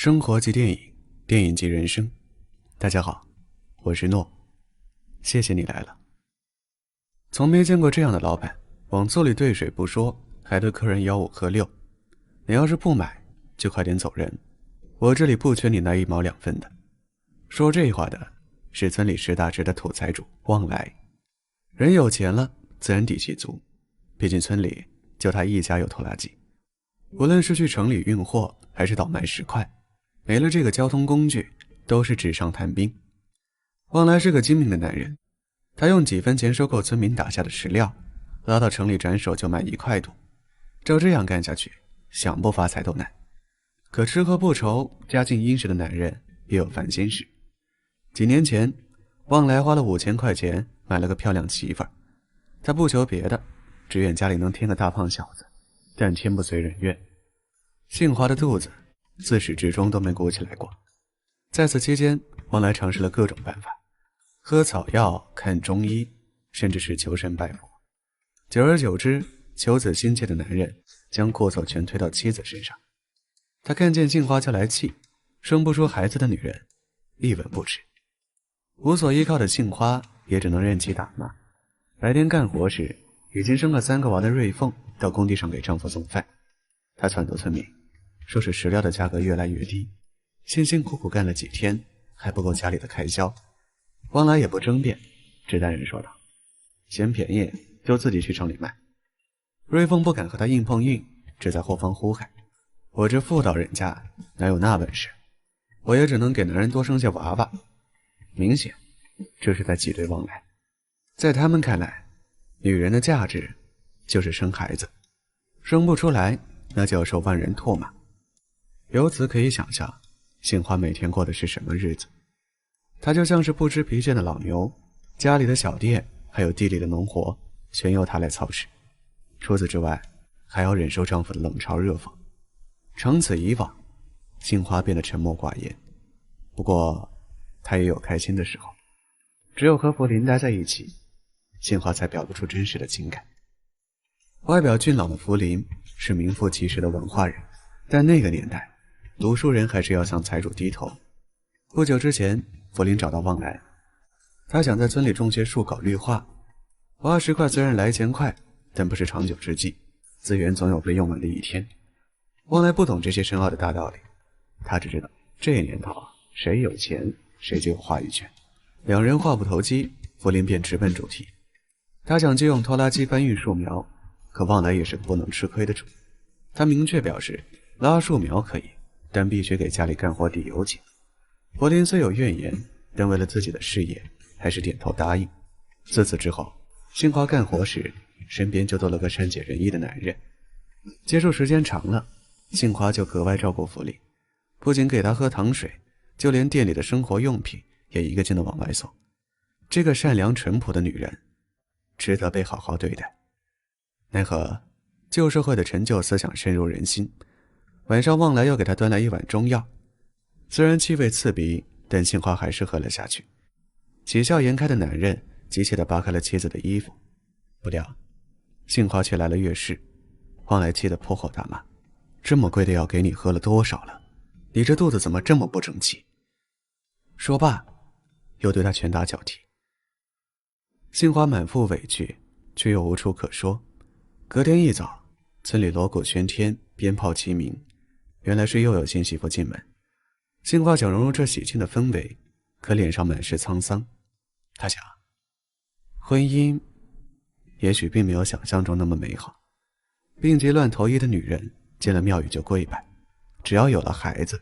生活即电影，电影即人生。大家好，我是诺，谢谢你来了。从没见过这样的老板，往座里兑水不说，还对客人吆五喝六。你要是不买，就快点走人，我这里不缺你那1毛2分的。说这话的是村里10大支的土财主旺来，人有钱了，自然底气足，毕竟村里就他一家有拖拉机，无论是去城里运货还是倒卖石块，没了这个交通工具都是纸上谈兵。旺来是个精明的男人，他用几分钱收购村民打下的石料，拉到城里转手就卖1块多。照这样干下去，想不发财都难。可吃喝不愁，家境殷实的男人也有烦心事。几年前，旺来花了5000块钱买了个漂亮媳妇儿，他不求别的，只愿家里能添个大胖小子，但天不随人愿。杏花的肚子自始至终都没鼓起来过。在此期间，旺来尝试了各种办法，喝草药、看中医，甚至是求神拜佛。久而久之，求子心切的男人将过错全推到妻子身上。他看见杏花就来气，生不出孩子的女人一文不值。无所依靠的杏花也只能任其打骂。白天干活时，已经生了3个娃的瑞凤到工地上给丈夫送饭。她撺掇村民说是石料的价格越来越低，辛辛苦苦干了几天还不够家里的开销。旺来也不争辩，只淡然说道：嫌便宜就自己去城里卖。瑞凤不敢和他硬碰硬，只在后方呼喊：我这妇道人家哪有那本事，我也只能给男人多生些娃娃。明显这是在挤兑旺来。在他们看来，女人的价值就是生孩子，生不出来那就要受万人唾骂。由此可以想象杏花每天过的是什么日子。她就像是不知疲倦的老牛，家里的小店还有地里的农活全由她来操持。除此之外，还要忍受丈夫的冷嘲热讽。长此以往，杏花变得沉默寡言。不过她也有开心的时候，只有和福林待在一起，杏花才表露出真实的情感。外表俊朗的福林是名副其实的文化人，但那个年代，读书人还是要向财主低头。不久之前，福林找到旺来，他想在村里种些树搞绿化。挖石块虽然来钱快，但不是长久之计，资源总有被用完的一天。旺来不懂这些深奥的大道理，他只知道这年头谁有钱谁就有话语权。两人话不投机，福林便直奔主题。他想借用拖拉机搬运树苗，可旺来也是个不能吃亏的主。他明确表示拉树苗可以，但必须给家里干活抵油钱。福林虽有怨言，但为了自己的事业还是点头答应。自此之后，杏花干活时身边就多了个善解人意的男人。接触时间长了，杏花就格外照顾福林，不仅给他喝糖水，就连店里的生活用品也一个劲的往外送。这个善良淳朴的女人值得被好好对待。奈何旧社会的陈旧思想深入人心，晚上旺来又给他端来一碗中药，虽然气味刺鼻，但杏花还是喝了下去。喜笑颜开的男人急切地扒开了妻子的衣服，不料杏花却来了月事。旺来气得破口大骂：这么贵的药给你喝了多少了？你这肚子怎么这么不争气？说罢又对他拳打脚踢。杏花满腹委屈，却又无处可说。隔天一早，村里锣鼓喧天，鞭炮齐鸣，原来是又有新媳妇进门。杏花想融入这喜庆的氛围，可脸上满是沧桑。她想，婚姻也许并没有想象中那么美好。病急乱投医的女人进了庙宇就跪拜，只要有了孩子，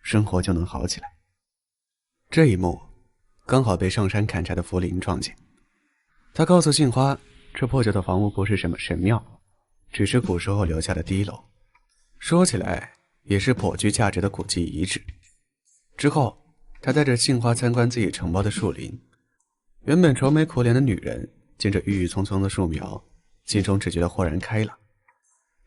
生活就能好起来。这一幕刚好被上山砍柴的福林撞见。他告诉杏花，这破旧的房屋不是什么神庙，只是古时候留下的低楼，说起来也是颇具价值的古迹遗址。之后他带着杏花参观自己承包的树林。原本愁眉苦脸的女人见着郁郁葱葱的树苗，心中只觉得豁然开朗。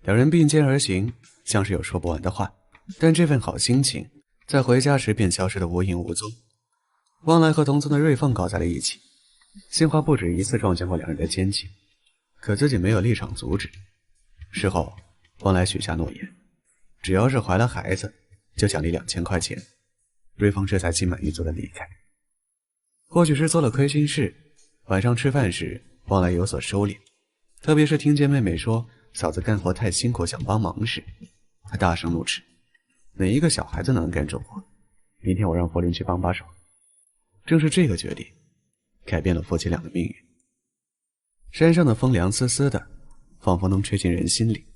两人并肩而行，像是有说不完的话，但这份好心情在回家时便消失得无影无踪。旺来和同村的瑞凤搞在了一起，杏花不止一次撞见过两人的奸情，可自己没有立场阻止。事后旺来许下诺言，只要是怀了孩子，就奖励2000块钱。瑞丰这才心满意足地离开。或许是做了亏心事，晚上吃饭时旺来有所收敛，特别是听见妹妹说嫂子干活太辛苦想帮忙时，他大声怒斥：哪一个小孩子能干重活？明天我让柏林去帮把手。正是这个决定改变了夫妻俩的命运。山上的风凉丝丝的，仿佛能吹进人心里。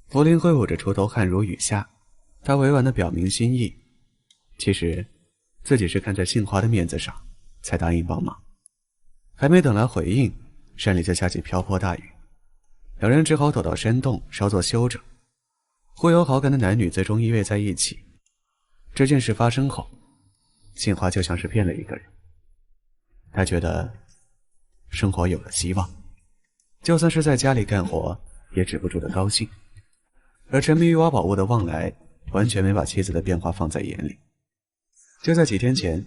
柏林挥舞着锄头汗如雨下，他委婉地表明心意，其实自己是看在杏花的面子上才答应帮忙。还没等来回应，山里就下起瓢泼大雨，两人只好躲到山洞稍作休整。互有好感的男女最终依偎在一起。这件事发生后，杏花就像是变了一个人，她觉得生活有了希望，就算是在家里干活也止不住的高兴。而沉迷于挖宝物的旺来完全没把妻子的变化放在眼里。就在几天前，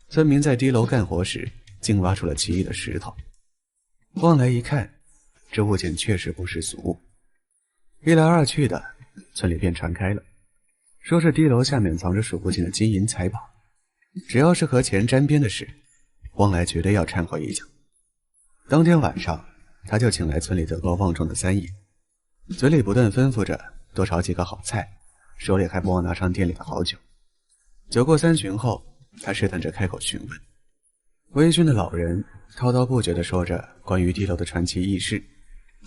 村民在低楼干活时竟挖出了奇异的石头。旺来一看，这物件确实不是俗物。一来二去的，村里便传开了，说是低楼下面藏着数不尽的金银财宝，只要是和钱沾边的事，旺来绝对要掺和一脚。当天晚上，他就请来村里德高望重的三爷，嘴里不断吩咐着多炒几个好菜，手里还不忘拿上店里的好酒。酒过3巡后，他试探着开口询问。微醺的老人滔滔不绝地说着关于低楼的传奇轶事，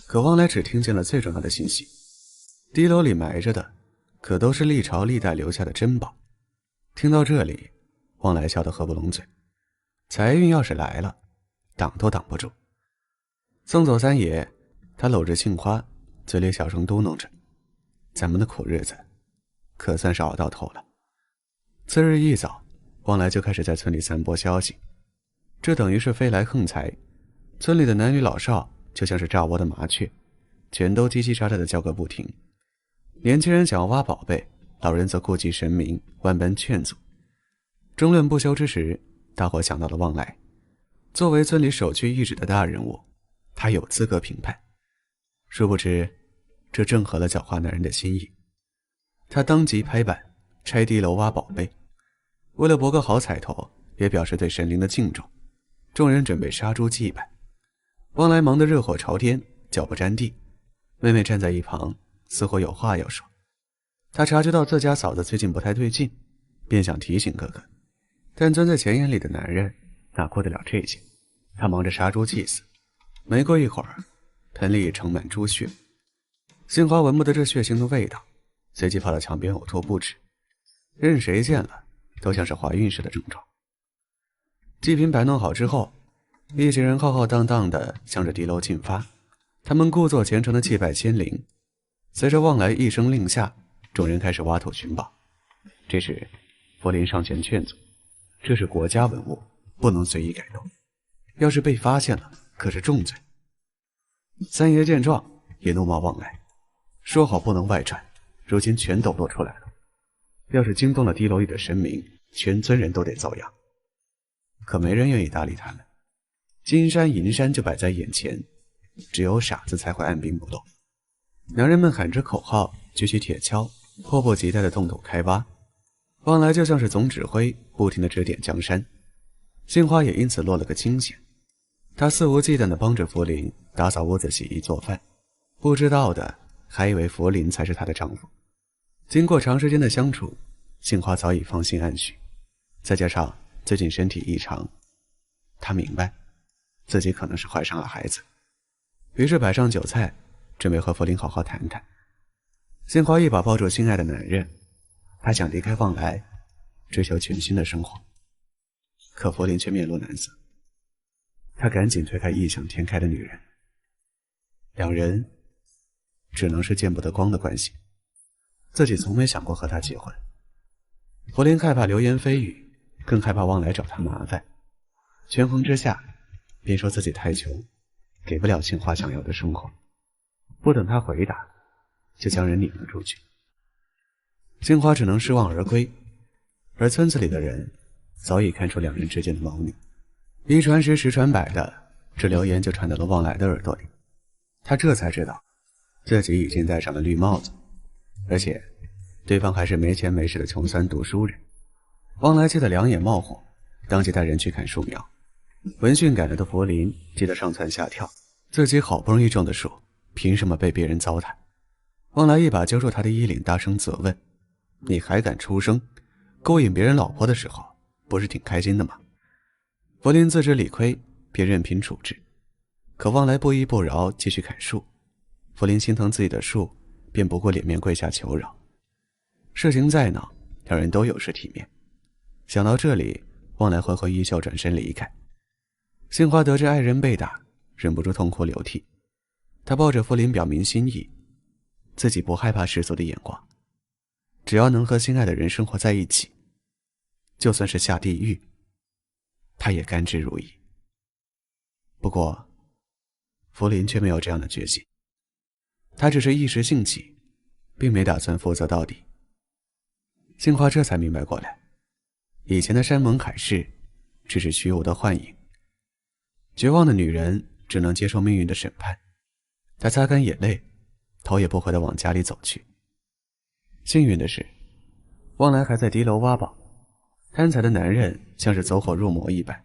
可旺来只听见了最重要的信息：低楼里埋着的可都是历朝历代留下的珍宝。听到这里，旺来笑得合不拢嘴，财运要是来了，挡都挡不住。送走三爷，他搂着杏花，嘴里小声嘟囔着：咱们的苦日子可算是熬到头了。次日一早，旺来就开始在村里散播消息，这等于是飞来横财。村里的男女老少就像是炸窝的麻雀，全都叽叽喳喳地叫个不停。年轻人想要挖宝贝，老人则顾及神明，万般劝阻。争论不休之时，大伙想到了旺来。作为村里首屈一指的大人物，他有资格评判。殊不知，这正合了狡猾男人的心意。他当即拍板拆低楼挖宝贝，为了博个好彩头，也表示对神灵的敬重。众人准备杀猪祭拜。旺来忙得热火朝天，脚不沾地。妹妹站在一旁，似乎有话要说。她察觉到自家嫂子最近不太对劲，便想提醒哥哥，但钻在钱眼里的男人哪顾得了这些。他忙着杀猪祭祀，没过一会儿，盆里盛满猪血。杏花闻不得这血腥的味道，随即跑到墙边呕吐不止，任谁见了都像是怀孕似的症状。祭品摆弄好之后，一行人浩浩荡荡地向着敌楼进发。他们故作虔诚地祭拜仙灵。随着旺来一声令下，众人开始挖土寻宝。这时柏林上前劝阻，这是国家文物，不能随意改动，要是被发现了可是重罪。三爷见状也怒骂旺来，说好不能外传，如今全抖落出来了，要是惊动了低楼里的神明，全村人都得遭殃。可没人愿意搭理他们。金山银山就摆在眼前，只有傻子才会按兵不动。男人们喊着口号，举起铁锹，迫不及待地动土开挖。旺来就像是总指挥，不停地指点江山。杏花也因此落了个清闲，她肆无忌惮地帮着福林打扫屋子、洗衣做饭，不知道的还以为福林才是她的丈夫。经过长时间的相处，杏花早已放心安许，再加上最近身体异常，她明白自己可能是怀上了孩子，于是摆上酒菜，准备和福林好好谈谈。杏花一把抱住心爱的男人，她想离开旺来，追求全新的生活。可福林却面露难色，他赶紧推开异想天开的女人，两人只能是见不得光的关系。自己从没想过和他结婚。福林害怕流言蜚语，更害怕旺来找他麻烦，权衡之下便说自己太穷，给不了杏花想要的生活。不等他回答，就将人撵了出去。杏花只能失望而归，而村子里的人早已看出两人之间的猫腻。一传十，十传百的，这流言就传到了旺来的耳朵里。他这才知道自己已经戴上了绿帽子，而且对方还是没钱没势的穷酸读书人。汪来气得两眼冒红，当即带人去砍树苗。闻讯赶来的福林急得上蹿下跳，自己好不容易种的树，凭什么被别人糟蹋？汪来一把揪住他的衣领，大声责问：“你还敢出声？勾引别人老婆的时候，不是挺开心的吗？”福林自知理亏，便任凭处置。可汪来不依不饶，继续砍树。福林心疼自己的树，便不顾脸面跪下求饶。事情再闹，两人都有失体面。想到这里，汪来挥挥衣袖，转身离开。杏花得知爱人被打，忍不住痛哭流涕。他抱着福林表明心意，自己不害怕世俗的眼光，只要能和心爱的人生活在一起，就算是下地狱，他也甘之如饴。不过福林却没有这样的决心，他只是一时兴起，并没打算负责到底。杏花这才明白过来，以前的山盟海誓只是虚无的幻影。绝望的女人只能接受命运的审判。她擦干眼泪，头也不回地往家里走去。幸运的是，汪来还在敌楼挖宝，贪财的男人像是走火入魔一般。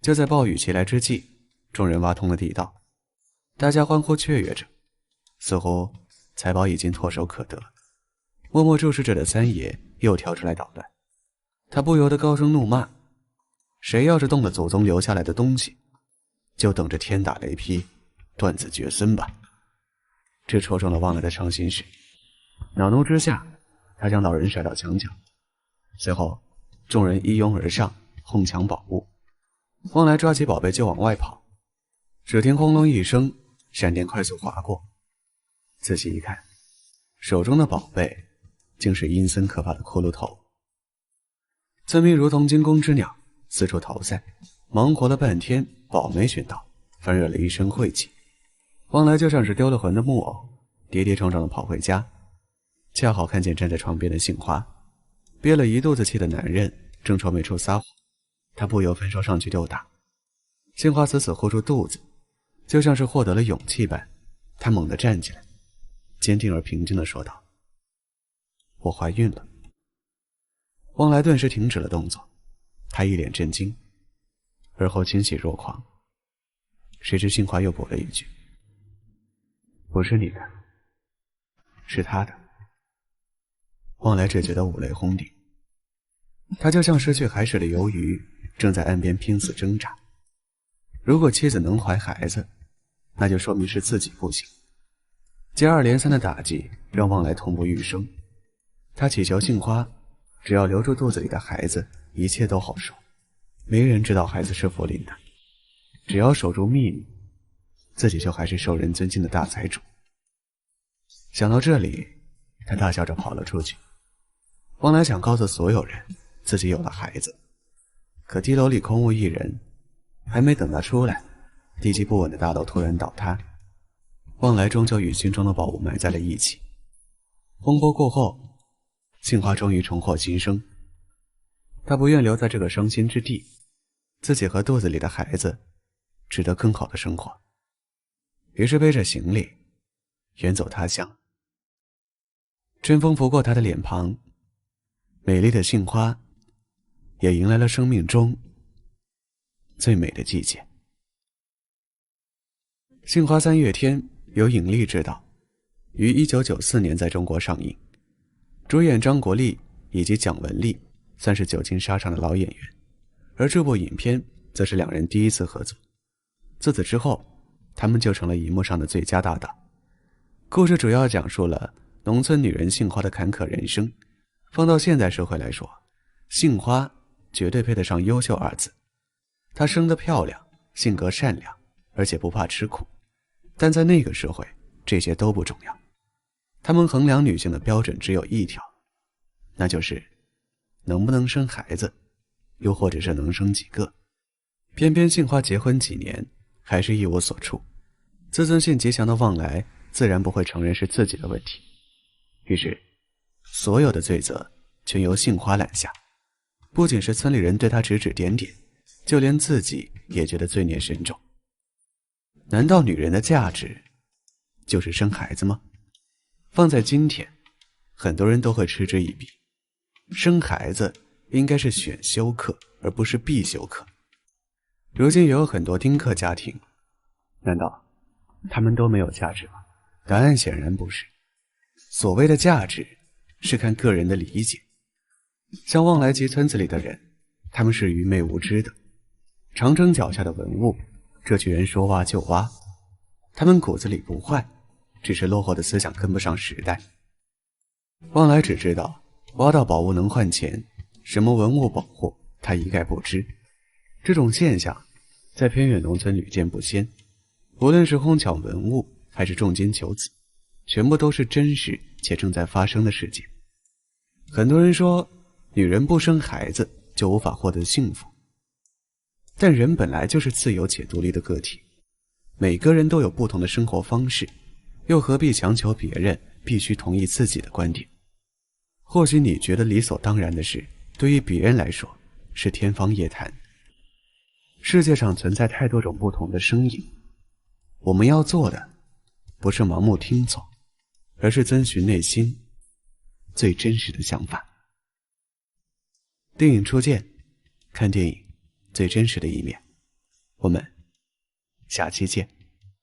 就在暴雨袭来之际，众人挖通了地道，大家欢呼雀跃着，似乎财宝已经唾手可得。默默注视着的三爷又跳出来捣乱，他不由得高声怒骂：“谁要是动了祖宗留下来的东西，就等着天打雷劈，断子绝孙吧！”这戳中了汪来的伤心事，恼怒之下，他将老人甩到墙角。随后，众人一拥而上，哄抢宝物。汪来抓起宝贝就往外跑，只听轰隆一声，闪电快速划过。仔细一看，手中的宝贝竟是阴森可怕的骷髅头。村民如同惊弓之鸟，四处逃散，忙活了半天，宝没寻到，反惹了一身晦气。汪来就像是丢了魂的木偶，跌跌撞撞地跑回家，恰好看见站在床边的杏花。憋了一肚子气的男人正愁没处撒火，他不由分说上去就打。杏花死死护住肚子，就像是获得了勇气般，她猛地站起来，坚定而平静地说道：“我怀孕了。”汪来顿时停止了动作，他一脸震惊，而后欣喜若狂。谁知杏花又补了一句：“不是你的，是他的。”汪来只觉得五雷轰顶，他就像失去海水的鱿鱼，正在岸边拼死挣扎。如果妻子能怀孩子，那就说明是自己不行。接二连三的打击让汪来痛不欲生，他祈求杏花只要留住肚子里的孩子，一切都好说。没人知道孩子是福林的，只要守住秘密，自己就还是受人尊敬的大财主。想到这里，他大笑着跑了出去。汪来想告诉所有人自己有了孩子，可地楼里空无一人，还没等他出来，地基不稳的大楼突然倒塌。汪来终究与心中的宝物埋在了一起。风波过后，杏花终于重获新生。他不愿留在这个伤心之地，自己和肚子里的孩子值得更好的生活，于是背着行李远走他乡。春风拂过他的脸庞，美丽的杏花也迎来了生命中最美的季节。杏花三月天由尹力执导，于1994年在中国上映，主演张国立以及蒋雯丽算是久经沙场的老演员，而这部影片则是两人第一次合作。自此之后，他们就成了荧幕上的最佳搭档。故事主要讲述了农村女人杏花的坎坷人生，放到现代社会来说，杏花绝对配得上优秀二字。她生得漂亮，性格善良，而且不怕吃苦，但在那个社会，这些都不重要。他们衡量女性的标准只有一条，那就是能不能生孩子，又或者是能生几个。偏偏杏花结婚几年还是一无所处，自尊心极强的旺来自然不会承认是自己的问题，于是所有的罪责全由杏花揽下。不仅是村里人对他指指点点，就连自己也觉得罪孽深重。难道女人的价值就是生孩子吗？放在今天，很多人都会嗤之以鼻，生孩子应该是选修课而不是必修课。如今也有很多丁克家庭，难道他们都没有价值吗？答案显然不是。所谓的价值是看个人的理解。像望来集村子里的人，他们是愚昧无知的，长城脚下的文物，这群人说挖就挖，他们骨子里不坏，只是落后的思想跟不上时代。望来只知道挖到宝物能换钱，什么文物保护他一概不知。这种现象在偏远农村屡见不鲜，无论是哄抢文物还是重金求子，全部都是真实且正在发生的事件。很多人说女人不生孩子就无法获得幸福，但人本来就是自由且独立的个体，每个人都有不同的生活方式，又何必强求别人必须同意自己的观点？或许你觉得理所当然的事，对于别人来说是天方夜谭。世界上存在太多种不同的声音，我们要做的不是盲目听从，而是遵循内心最真实的想法。电影初见，看电影最真实的一面。我们下期见。